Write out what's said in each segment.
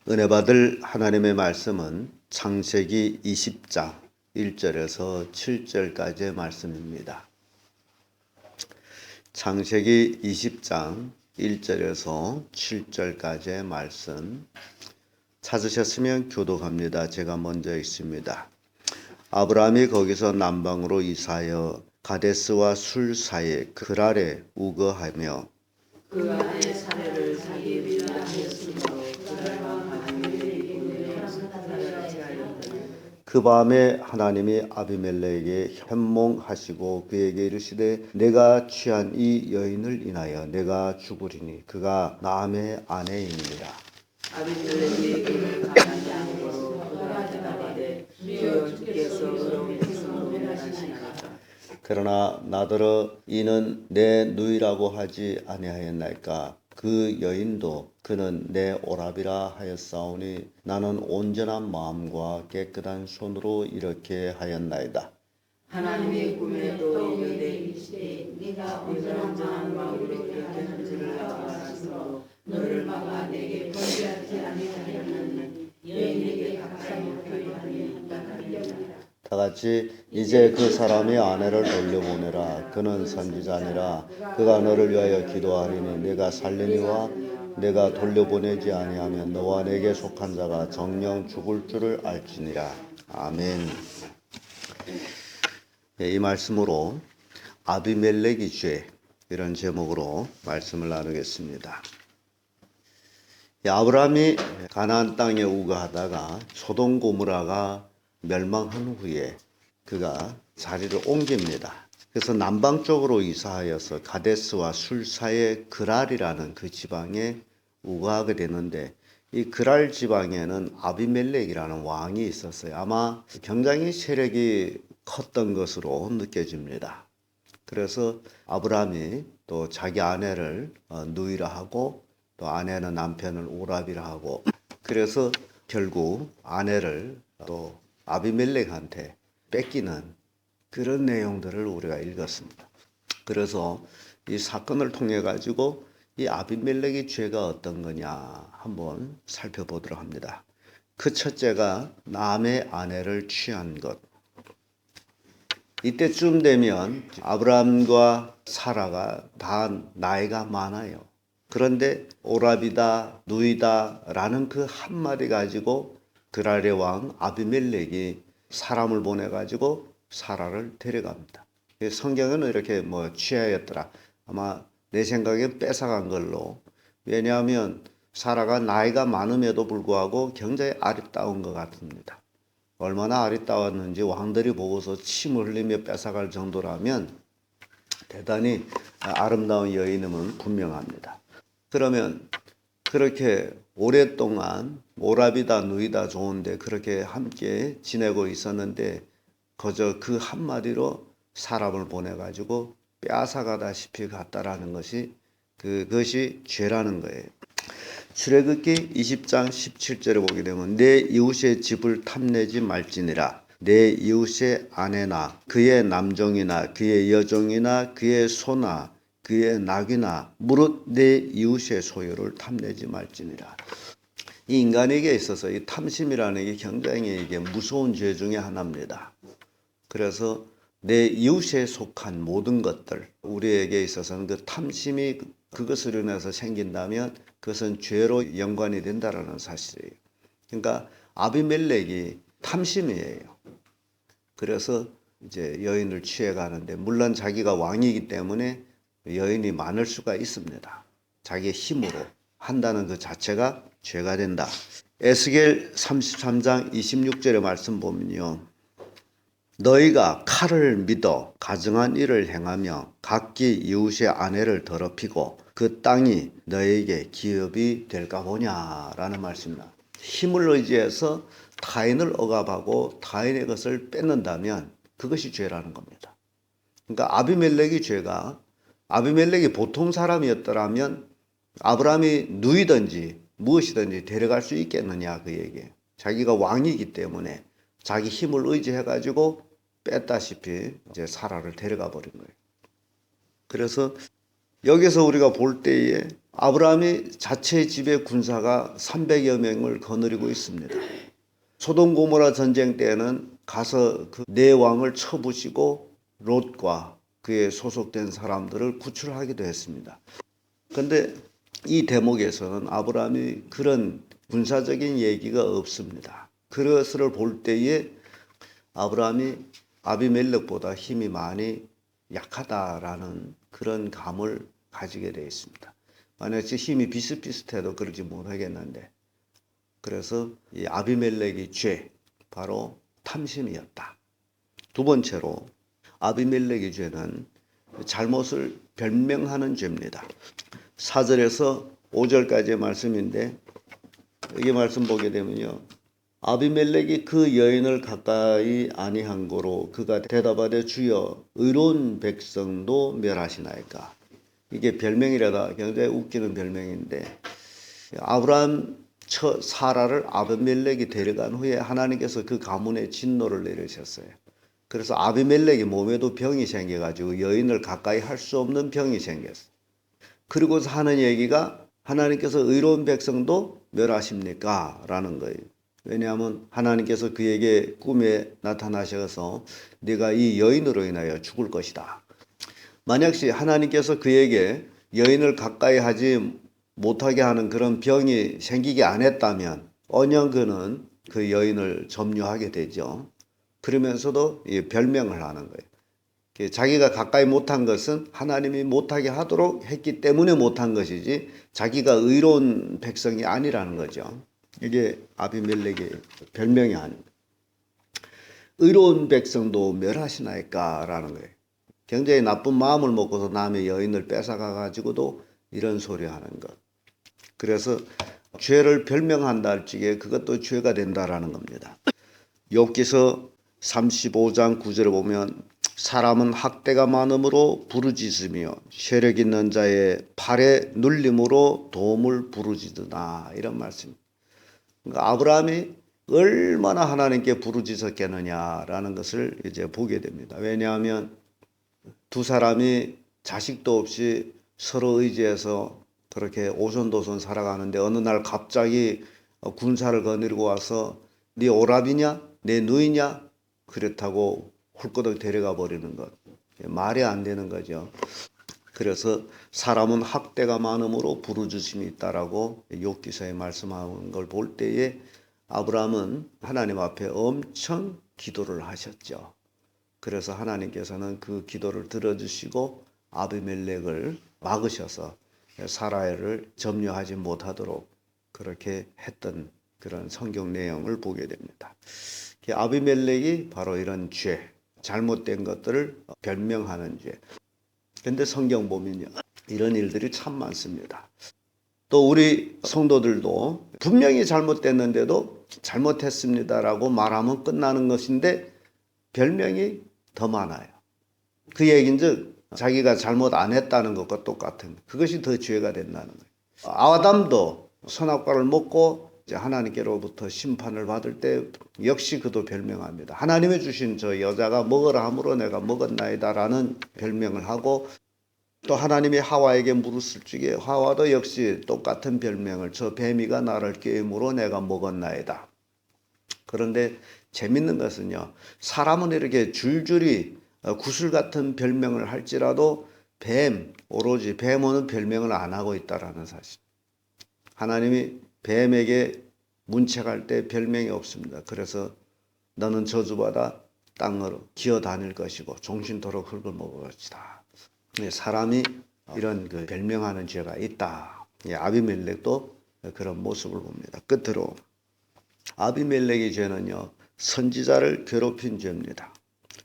은혜 받을 하나님의 말씀은 창세기 20장 1절에서 7절까지의 말씀입니다. 창세기 20장 1절에서 7절까지의 말씀 찾으셨으면 교독합니다. 제가 먼저 읽습니다. 아브라함이 거기서 남방으로 이사하여 가데스와 술 사이에 그랄에 우거하며 그 안에 사내를 자기 위라 하였으므로 그랄과 아비멜렉이 군대에 같이 하였더니 그 밤에 하나님이 아비멜렉에게 현몽하시고 그에게 이르시되 내가 취한 이 여인을 인하여 내가 죽으리니 그가 남의 아내이니라. 아비멜렉이 그를 가나안 땅으로 그가 나가되 주여 주께서 의로운 백성을 면하시니까 그러나 나더러 이는 내 누이라고 하지 아니하였나이까. 그 여인도 그는 내 오라비라 하였사오니 나는 온전한 마음과 깨끗한 손으로 이렇게 하였나이다. 하나님의 꿈에도 이르되 이르시되 네가 온전한 마음으로 이렇게 한 줄을 알았으므로 너를 막아 내게 범죄하지 아니하였나니 여인에게 가까이 표현하니 한탄하리라. 다 같이 이제 그 사람이 아내를 돌려보내라. 그는 선지자니라. 그가 너를 위하여 기도하리니 내가 살리니와 내가 돌려보내지 아니하면 너와 내게 속한 자가 정령 죽을 줄을 알지니라. 아멘. 이 말씀으로 아비멜렉의 죄 이런 제목으로 말씀을 나누겠습니다. 아브라함이 가나안 땅에 우거하다가 소돔 고모라가 멸망한 후에 그가 자리를 옮깁니다. 그래서 남방 쪽으로 이사하여서 가데스와 술 사이의 그랄이라는 그 지방에 우거하게 되는데 이 그랄 지방에는 아비멜렉이라는 왕이 있었어요. 아마 굉장히 세력이 컸던 것으로 느껴집니다. 그래서 아브라함이 또 자기 아내를 누이라 하고 또 아내는 남편을 오라비라 하고 그래서 결국 아내를 또 아비멜렉한테 뺏기는 그런 내용들을 우리가 읽었습니다. 그래서 이 사건을 통해 가지고 이 아비멜렉의 죄가 어떤 거냐 한번 살펴보도록 합니다. 그 첫째가 남의 아내를 취한 것. 이때쯤 되면 아브라함과 사라가 다 나이가 많아요. 그런데 오라비다 누이다라는 그 한마디 가지고 그랄의 왕 아비멜렉이 사람을 보내가지고 사라를 데려갑니다. 성경에는 이렇게 취하였더라. 아마 내 생각엔 뺏어간 걸로. 왜냐하면 사라가 나이가 많음에도 불구하고 굉장히 아리따운 것 같습니다. 얼마나 아리따웠는지 왕들이 보고서 침을 흘리며 뺏어갈 정도라면 대단히 아름다운 여인임은 분명합니다. 그러면 그렇게 오랫동안 오라비다 누이다 좋은데 그렇게 함께 지내고 있었는데 그저 그 한마디로 사람을 보내가지고 빼앗아가다시피 갔다라는 것이 그것이 죄라는 거예요. 출애굽기 20장 17절에 보게 되면 내 이웃의 집을 탐내지 말지니라. 내 이웃의 아내나 그의 남종이나 그의 여종이나 그의 소나 그의 낙이나 무릇 내 이웃의 소유를 탐내지 말지니라. 이 인간에게 있어서 이 탐심이라는 게 굉장히 이게 무서운 죄 중에 하나입니다. 그래서 내 이웃에 속한 모든 것들 우리에게 있어서는 그 탐심이 그것으로 인해서 생긴다면 그것은 죄로 연관이 된다라는 사실이에요. 그러니까 아비멜렉이 탐심이에요. 그래서 이제 여인을 취해 가는데 물론 자기가 왕이기 때문에 여인이 많을 수가 있습니다. 자기의 힘으로 한다는 그 자체가 죄가 된다. 에스겔 33장 26절의 말씀 보면요. 너희가 칼을 믿어 가증한 일을 행하며 각기 이웃의 아내를 더럽히고 그 땅이 너희에게 기업이 될까 보냐라는 말씀입니다. 힘을 의지해서 타인을 억압하고 타인의 것을 뺏는다면 그것이 죄라는 겁니다. 그러니까 아비멜렉의 죄가 아비멜렉이 보통 사람이었더라면 아브라함이 누이든지 무엇이든지 데려갈 수 있겠느냐 그 얘기예요. 자기가 왕이기 때문에 자기 힘을 의지해가지고 뺐다시피 이제 사라를 데려가 버린 거예요. 그래서 여기서 우리가 볼 때에 아브라함이 자체 집에 군사가 300여 명을 거느리고 있습니다. 소돔 고모라 전쟁 때는 가서 그 네 왕을 쳐부시고 롯과 그에 소속된 사람들을 구출하기도 했습니다. 그런데 이 대목에서는 아브라함이 그런 군사적인 얘기가 없습니다. 그것을 볼 때에 아브라함이 아비멜렉보다 힘이 많이 약하다라는 그런 감을 가지게 되어 있습니다. 만약에 힘이 비슷비슷해도 그러지 못하겠는데, 그래서 이 아비멜렉의 죄, 바로 탐심이었다. 두 번째로 아비멜렉의 죄는 잘못을 변명하는 죄입니다. 4절에서 5절까지의 말씀인데, 이 말씀 보게 되면요, 아비멜렉이 그 여인을 가까이 아니한 고로 그가 대답하되 주여 의로운 백성도 멸하시나이까. 이게 별명이라다 굉장히 웃기는 별명인데, 아브라함 처 사라를 아비멜렉이 데려간 후에 하나님께서 그 가문에 진노를 내리셨어요. 그래서 아비멜렉이 몸에도 병이 생겨가지고 여인을 가까이 할 수 없는 병이 생겼어요. 그리고서 하는 얘기가 하나님께서 의로운 백성도 멸하십니까? 라는 거예요. 왜냐하면 하나님께서 그에게 꿈에 나타나셔서 네가 이 여인으로 인하여 죽을 것이다. 만약시 하나님께서 그에게 여인을 가까이 하지 못하게 하는 그런 병이 생기게 안 했다면 언영 그는 그 여인을 점유하게 되죠. 그러면서도 별명을 하는 거예요. 자기가 가까이 못한 것은 하나님이 못하게 하도록 했기 때문에 못한 것이지 자기가 의로운 백성이 아니라는 거죠. 이게 아비멜렉의 별명이 아닙니다. 의로운 백성도 멸하시나이까 라는 거예요. 굉장히 나쁜 마음을 먹고서 남의 여인을 뺏어가 가지고도 이런 소리 하는 것. 그래서 죄를 별명한다 할 적에 그것도 죄가 된다라는 겁니다. 욥기서 35장 9절에 보면 사람은 학대가 많음으로 부르짖으며 세력 있는 자의 팔에 눌림으로 도움을 부르짖으나, 이런 말씀. 그러니까 아브라함이 얼마나 하나님께 부르짖었겠느냐라는 것을 이제 보게 됩니다. 왜냐하면 두 사람이 자식도 없이 서로 의지해서 그렇게 오손도손 살아가는데 어느 날 갑자기 군사를 거느리고 와서 네 오라비냐? 내 누이냐? 그렇다고 훌거덕 데려가 버리는 것. 말이 안 되는 거죠. 그래서 사람은 학대가 많음으로 부르짖음이 있다라고 욥기서에 말씀하는 걸 볼 때에 아브라함은 하나님 앞에 엄청 기도를 하셨죠. 그래서 하나님께서는 그 기도를 들어주시고 아비멜렉을 막으셔서 사라를 점유하지 못하도록 그렇게 했던 그런 성경 내용을 보게 됩니다. 아비멜렉이 바로 이런 죄, 잘못된 것들을 변명하는 죄. 근데 성경 보면요, 이런 일들이 참 많습니다. 또 우리 성도들도 분명히 잘못됐는데도 잘못했습니다라고 말하면 끝나는 것인데 별명이 더 많아요. 그 얘기인즉 자기가 잘못 안 했다는 것과 똑같은, 그것이 더 죄가 된다는 거예요. 아담도 선악과를 먹고 이제 하나님께로부터 심판을 받을 때 역시 그도 별명합니다. 하나님이 주신 저 여자가 먹으라 함으로 내가 먹었나이다라는 별명을 하고, 또 하나님이 하와에게 물었을 적에 하와도 역시 똑같은 별명을, 저 뱀이가 나를 깨임으로 내가 먹었나이다. 그런데 재밌는 것은요, 사람은 이렇게 줄줄이 구슬 같은 별명을 할지라도 오로지 뱀은 별명을 안 하고 있다라는 사실. 하나님이 뱀에게 문책할 때 별명이 없습니다. 그래서 너는 저주받아 땅으로 기어 다닐 것이고 종신토록 흙을 먹을 것이다. 사람이 이런 그 별명하는 죄가 있다. 아비멜렉도 그런 모습을 봅니다. 끝으로 아비멜렉의 죄는요, 선지자를 괴롭힌 죄입니다.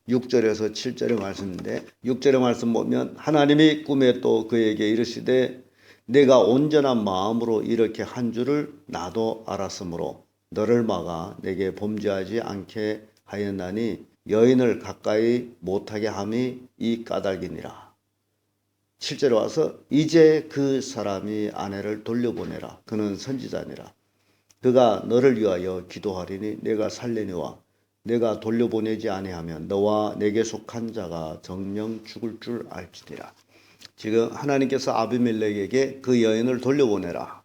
6절에서 7절의 말씀인데, 6절의 말씀 보면 하나님이 꿈에 또 그에게 이르시되 내가 온전한 마음으로 이렇게 한 줄을 나도 알았으므로 너를 막아 내게 범죄하지 않게 하였나니 여인을 가까이 못하게 함이 이 까닭이니라. 7절에 와서 이제 그 사람이 아내를 돌려보내라. 그는 선지자니라. 그가 너를 위하여 기도하리니 내가 살려니와 내가 돌려보내지 아니하면 너와 내게 속한 자가 정령 죽을 줄 알지니라. 지금 하나님께서 아비멜렉에게 그 여인을 돌려보내라.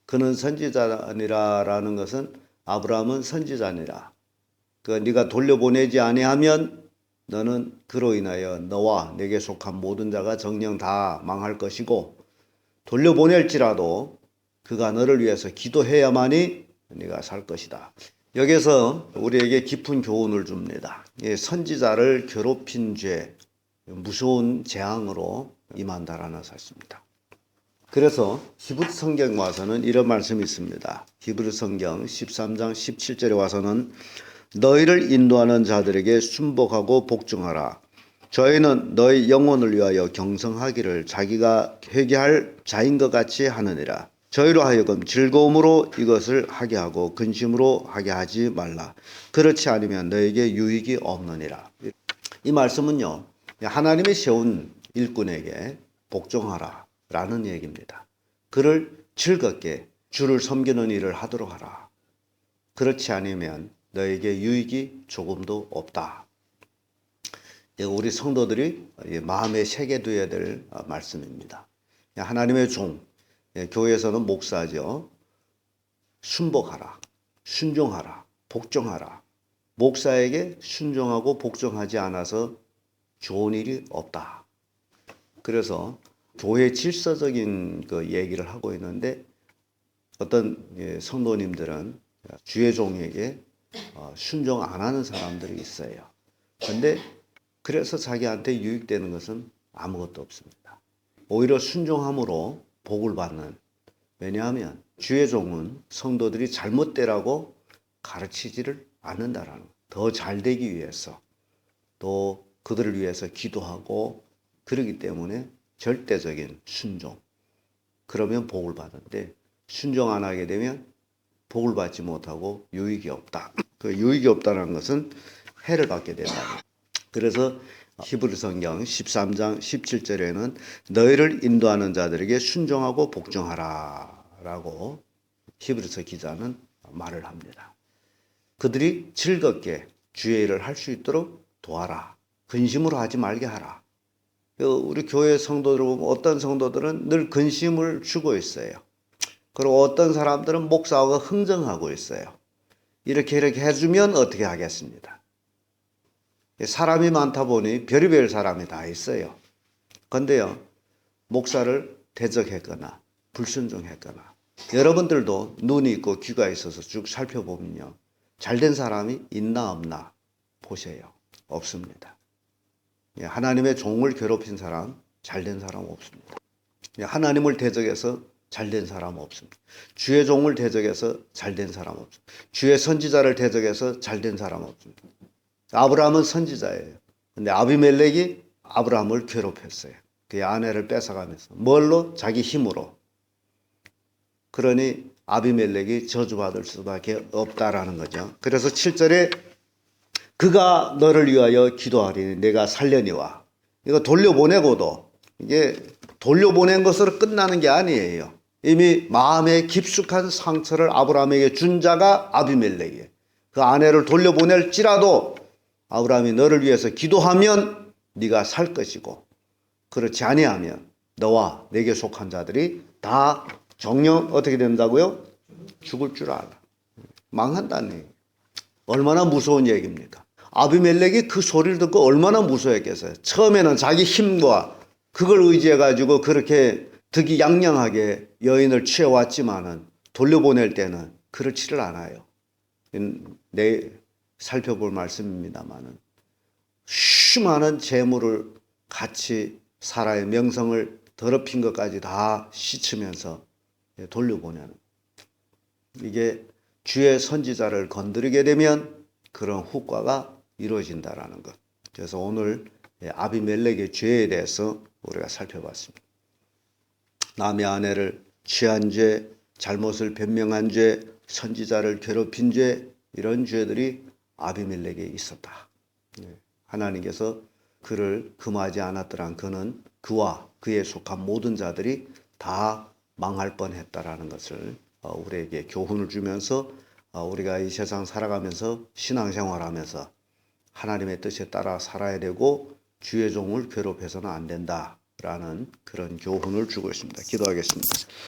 그는 선지자니라라는 것은 아브라함은 선지자니라. 그 네가 돌려보내지 아니하면 너는 그로 인하여 너와 내게 속한 모든 자가 정령 다 망할 것이고 돌려보낼지라도 그가 너를 위해서 기도해야만이 네가 살 것이다. 여기서 우리에게 깊은 교훈을 줍니다. 선지자를 괴롭힌 죄, 무서운 재앙으로 임한다라는 사실입니다. 그래서 히브리 성경 와서는 이런 말씀이 있습니다. 히브리 성경 13장 17절에 와서는 너희를 인도하는 자들에게 순복하고 복종하라. 저희는 너희 영혼을 위하여 경성하기를 자기가 회개할 자인 것 같이 하느니라. 저희로 하여금 즐거움으로 이것을 하게 하고 근심으로 하게 하지 말라. 그렇지 않으면 너에게 유익이 없느니라. 이 말씀은요, 하나님이 세운 일꾼에게 복종하라 라는 얘기입니다. 그를 즐겁게 주를 섬기는 일을 하도록 하라. 그렇지 않으면 너에게 유익이 조금도 없다. 우리 성도들이 마음에 새겨둬야 될 말씀입니다. 하나님의 종, 교회에서는 목사죠. 순복하라, 순종하라, 복종하라. 목사에게 순종하고 복종하지 않아서 좋은 일이 없다. 그래서 교회 질서적인 그 얘기를 하고 있는데 어떤 성도님들은 주의 종에게 순종 안 하는 사람들이 있어요. 그런데 그래서 자기한테 유익되는 것은 아무것도 없습니다. 오히려 순종함으로 복을 받는, 왜냐하면 주의 종은 성도들이 잘못되라고 가르치지를 않는다라는, 더 잘되기 위해서 또 그들을 위해서 기도하고 그러기 때문에 절대적인 순종, 그러면 복을 받는데 순종 안 하게 되면 복을 받지 못하고 유익이 없다. 그 유익이 없다는 것은 해를 받게 된다. 그래서 히브리 성경 13장 17절에는 너희를 인도하는 자들에게 순종하고 복종하라 라고 히브리서 기자는 말을 합니다. 그들이 즐겁게 주의 일을 할 수 있도록 도와라. 근심으로 하지 말게 하라. 우리 교회 성도들 보면 어떤 성도들은 늘 근심을 주고 있어요. 그리고 어떤 사람들은 목사하고 흥정하고 있어요. 이렇게 해주면 어떻게 하겠습니다. 사람이 많다 보니 별의별 사람이 다 있어요. 근데요, 목사를 대적했거나 불순종했거나 여러분들도 눈이 있고 귀가 있어서 쭉 살펴보면요, 잘된 사람이 있나 없나 보세요. 없습니다. 하나님의 종을 괴롭힌 사람, 잘된 사람 없습니다. 하나님을 대적해서 잘된 사람 없습니다. 주의 종을 대적해서 잘된 사람 없습니다. 주의 선지자를 대적해서 잘된 사람 없습니다. 아브라함은 선지자예요. 근데 아비멜렉이 아브라함을 괴롭혔어요. 그의 아내를 뺏어가면서. 뭘로? 자기 힘으로. 그러니 아비멜렉이 저주받을 수밖에 없다라는 거죠. 그래서 7절에 그가 너를 위하여 기도하리니 내가 살려니와. 이거 돌려보내고도 이게 돌려보낸 것으로 끝나는 게 아니에요. 이미 마음에 깊숙한 상처를 아브라함에게 준 자가 아비멜렉이에요. 그 아내를 돌려보낼지라도 아브라함이 너를 위해서 기도하면 네가 살 것이고 그렇지 아니하면 너와 내게 속한 자들이 다 정령 어떻게 된다고요? 죽을 줄 알아. 망한다는 얘기예요. 얼마나 무서운 얘기입니까? 아비멜렉이 그 소리를 듣고 얼마나 무서워했겠어요. 처음에는 자기 힘과 그걸 의지해가지고 그렇게 득이양양하게 여인을 취해왔지만은 돌려보낼 때는 그렇지를 않아요. 살펴볼 말씀입니다만은 수많은 재물을 같이 사라의 명성을 더럽힌 것까지 다 씻으면서 돌려보내는, 이게 주의 선지자를 건드리게 되면 그런 후과가 이루어진다라는 것. 그래서 오늘 아비멜렉의 죄에 대해서 우리가 살펴봤습니다. 남의 아내를 취한 죄, 잘못을 변명한 죄, 선지자를 괴롭힌 죄, 이런 죄들이 아비멜렉에 있었다. 하나님께서 그를 금하지 않았더란 그는 그와 그에 속한 모든 자들이 다 망할 뻔했다라는 것을 우리에게 교훈을 주면서 우리가 이 세상 살아가면서 신앙생활하면서 하나님의 뜻에 따라 살아야 되고 주의 종을 괴롭혀서는 안 된다. 라는 그런 교훈을 주고 있습니다. 기도하겠습니다.